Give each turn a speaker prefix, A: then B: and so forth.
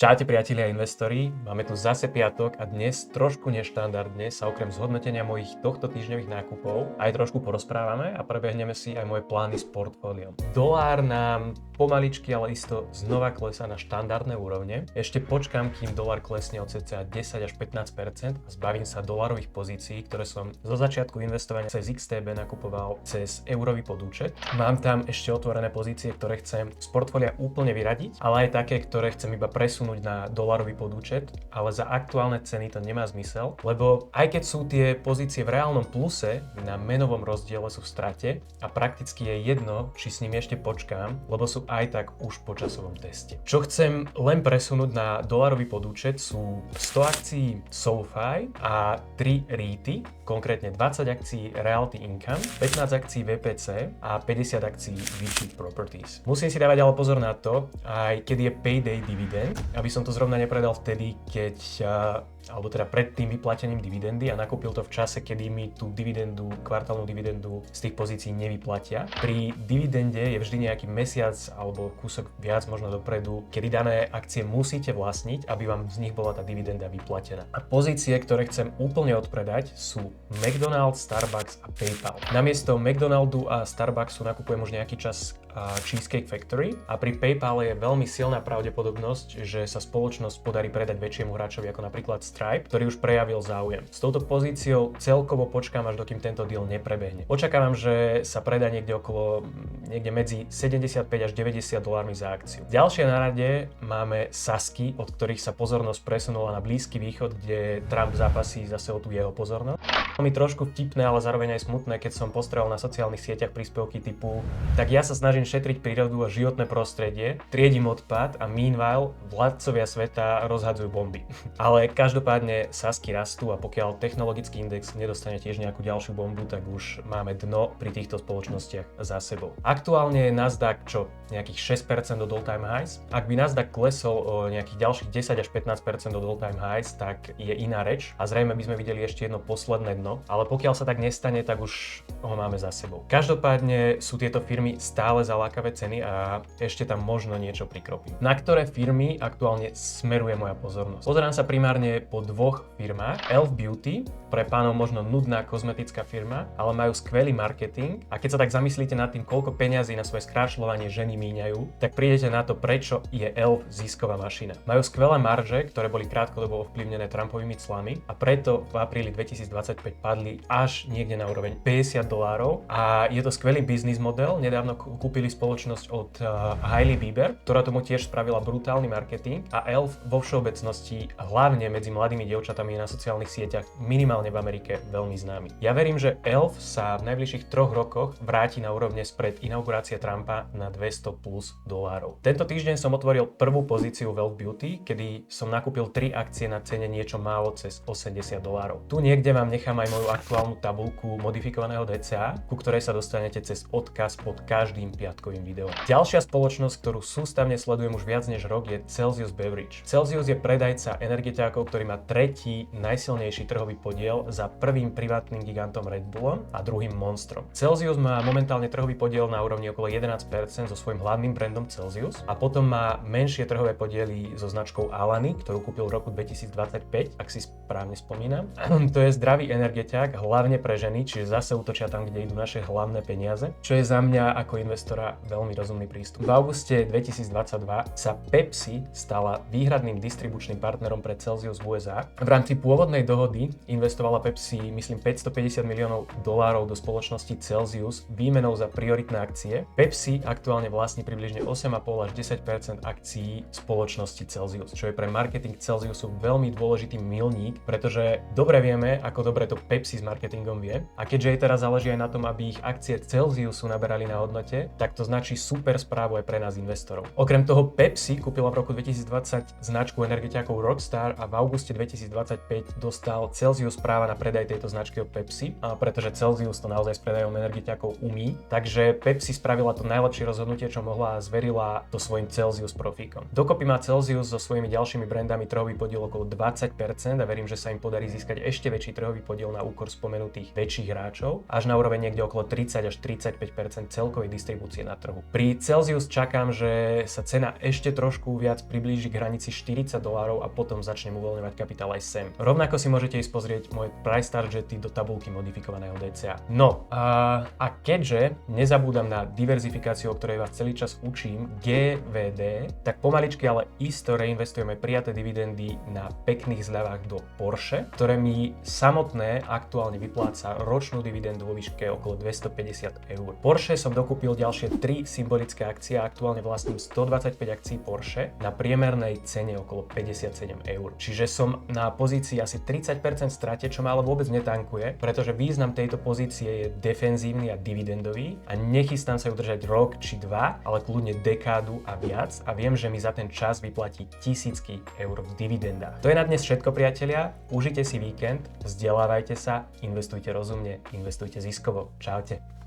A: Čaute priatelia a investori, máme tu zase piatok a dnes trošku neštandardne sa okrem zhodnotenia mojich tohto týždňových nákupov aj trošku porozprávame a prebehneme si aj moje plány s portfóliom. Dolár nám pomaličky, ale isto znova klesá na štandardné úrovne. Ešte počkám, kým dolár klesne o cca 10 až 15% a zbavím sa dolárových pozícií, ktoré som zo začiatku investovania cez XTB nakupoval cez eurový podúčet. Mám tam ešte otvorené pozície, ktoré chcem z portfólia úplne vyradiť, ale aj také, ktoré chcem iba presunúť na dolarový podúčet, ale za aktuálne ceny to nemá zmysel, lebo aj keď sú tie pozície v reálnom pluse, na menovom rozdiele sú v strate a prakticky je jedno, či s nimi ešte počkám, lebo sú aj tak už po časovom teste. Čo chcem len presunúť na dolarový podúčet sú 100 akcií SoFi a 3 REITy, konkrétne 20 akcií Realty Income, 15 akcií VPC a 50 akcií Vici Properties. Musím si dávať ale pozor na to, aj keď je payday dividend, aby som to zrovna nepredal vtedy, keď, alebo teda pred tým vyplatením dividendy a nakúpil to v čase, kedy mi tú dividendu, kvartálnu dividendu z tých pozícií nevyplatia. Pri dividende je vždy nejaký mesiac alebo kúsok viac možno dopredu, kedy dané akcie musíte vlastniť, aby vám z nich bola tá dividenda vyplatená. A pozície, ktoré chcem úplne odpredať, sú McDonald's, Starbucks a PayPal. Namiesto McDonaldu a Starbucksu nakupujem už nejaký čas Cheesecake Factory a pri PayPal je veľmi silná pravdepodobnosť, že sa spoločnosť podarí predať väčšiemu hráčovi ako napríklad Stripe, ktorý už prejavil záujem. S touto pozíciou celkovo počkám, až dokým tento deal neprebehne. Očakávam, že sa predá niekde medzi 75 až 90 dolármi za akciu. Ďalšie na rade máme Sasky, od ktorých sa pozornosť presunula na Blízky východ, kde Trump zápasí zase o tú jeho pozornosť. Mi trošku vtipné, ale zároveň aj smutné, keď som postrehol na sociálnych sieťach príspevky typu tak ja sa snažím šetriť prírodu a životné prostredie, triedím odpad a meanwhile vládcovia sveta rozhadzujú bomby. Ale každopádne Sasky rastú a pokiaľ technologický index nedostane tiež nejakú ďalšiu bombu, tak už máme dno pri týchto spoločnostiach za sebou. Aktuálne je Nasdaq nejakých 6% od all-time highs. Ak by Nasdaq klesol o nejakých ďalších 10 až 15% od all-time highs, tak je iná reč a zrejme by sme videli ešte jedno posledné dno, ale pokiaľ sa tak nestane, tak už ho máme za sebou. Každopádne sú tieto firmy stále za lákavé ceny a ešte tam možno niečo prikropím. Na ktoré firmy aktuálne smeruje moja pozornosť? Pozerám sa primárne po dvoch firmách. Elf Beauty, pre pánov možno nudná kozmetická firma, ale majú skvelý marketing a keď sa tak zamyslíte nad tým, koľko peňazí na svoje skrášľovanie ženy míňajú, tak prídete na to, prečo je Elf zisková mašina. Majú skvelé marže, ktoré boli krátkodobo ovplyvnené Trumpovými clami a preto v apríli 2025 padli až niekde na úroveň $50 a je to skvelý biznis model. Nedávno kúpili spoločnosť od Hailey Bieber, ktorá tomu tiež spravila brutálny marketing a Elf vo všeobecnosti, hlavne medzi mladými dievčatami na sociálnych sieťach, minimálne v Amerike veľmi známy. Ja verím, že Elf sa v najbližších 3 rokoch vráti na úrovne spred inaugurácie Trumpa na $200+ plus. Tento týždeň som otvoril prvú pozíciu v Elf Beauty, kedy som nakúpil 3 akcie na cene niečo málo cez $80. Tu niekde vám nechám aj moju aktuálnu tabuľku modifikovaného DCA, ku ktorej sa dostanete cez odkaz pod každým piatkovým videom. Ďalšia spoločnosť, ktorú sústavne sledujem už viac než rok, je Celsius Beverage. Celsius je predajca energetiákov, ktorý má tretí najsilnejší trhový podiel za prvým privátnym gigantom Red Bullom a druhým Monstrom. Celsius má momentálne trhový podiel na úrovni okolo 11% so svojím hlavným brandom Celsius a potom má menšie trhové podiely so značkou Alani, ktorú kúpil v roku 2025, ak si správne spomínam. To je zdravý energetiák, hlavne pre ženy, čiže zase útočia tam, kde idú naše hlavné peniaze, čo je za mňa ako investora veľmi rozumný prístup. V auguste 2022 sa Pepsi stala výhradným distribučným partnerom pre Celsius v USA. V rámci pôvodnej dohody investovala Pepsi, myslím, $550 miliónov do spoločnosti Celsius výmenou za prioritné akcie. Pepsi aktuálne vlastní približne 8,5 až 10% akcií spoločnosti Celsius, čo je pre marketing Celsiusu veľmi dôležitý milník, pretože dobre vieme, ako dobre to Pepsi s marketingom vie a keďže jej teraz záleží aj na tom, aby ich akcie Celsiusu naberali na hodnote, tak to značí super správu aj pre nás investorov. Okrem toho Pepsi kúpila v roku 2020 značku energetiakov Rockstar a v auguste 2025 dostal Celsius práva na predaj tejto značky od Pepsi, pretože Celsius to naozaj s predajom energetiakov umí. Takže Pepsi spravila to najlepšie rozhodnutie, čo mohla a zverila to svojim Celsius profíkom. Dokopy má Celsius so svojimi ďalšími brandami trhový podiel okolo 20% a verím, že sa im podarí získať ešte väčší trhový podiel išiel na úkor spomenutých väčších hráčov, až na úroveň niekde okolo 30 až 35% celkovej distribúcie na trhu. Pri Celsius čakám, že sa cena ešte trošku viac priblíži k hranici $40 a potom začnem uvoľňovať kapitál aj sem. Rovnako si môžete ísť pozrieť moje price targety do tabulky modifikovaného DCA. No a keďže nezabúdam na diverzifikáciu, o ktorej vás celý čas učím, GVD, tak pomaličky, ale isto reinvestujeme prijaté dividendy na pekných zľavách do Porsche, ktoré mi samotné aktuálne vypláca ročnú dividendu vo výške okolo 250 eur. Porsche som dokúpil ďalšie 3 symbolické akcie a aktuálne vlastním 125 akcií Porsche na priemernej cene okolo 57 eur. Čiže som na pozícii asi 30% strate, čo ma ale vôbec netankuje, pretože význam tejto pozície je defenzívny a dividendový a nechystám sa ju držať rok či dva, ale kľudne dekádu a viac a viem, že mi za ten čas vyplatí tisícky eur v dividendách. To je na dnes všetko, priatelia. Užite si víkend, vzdelávajte sa, investujte rozumne, investujte ziskovo. Čaute.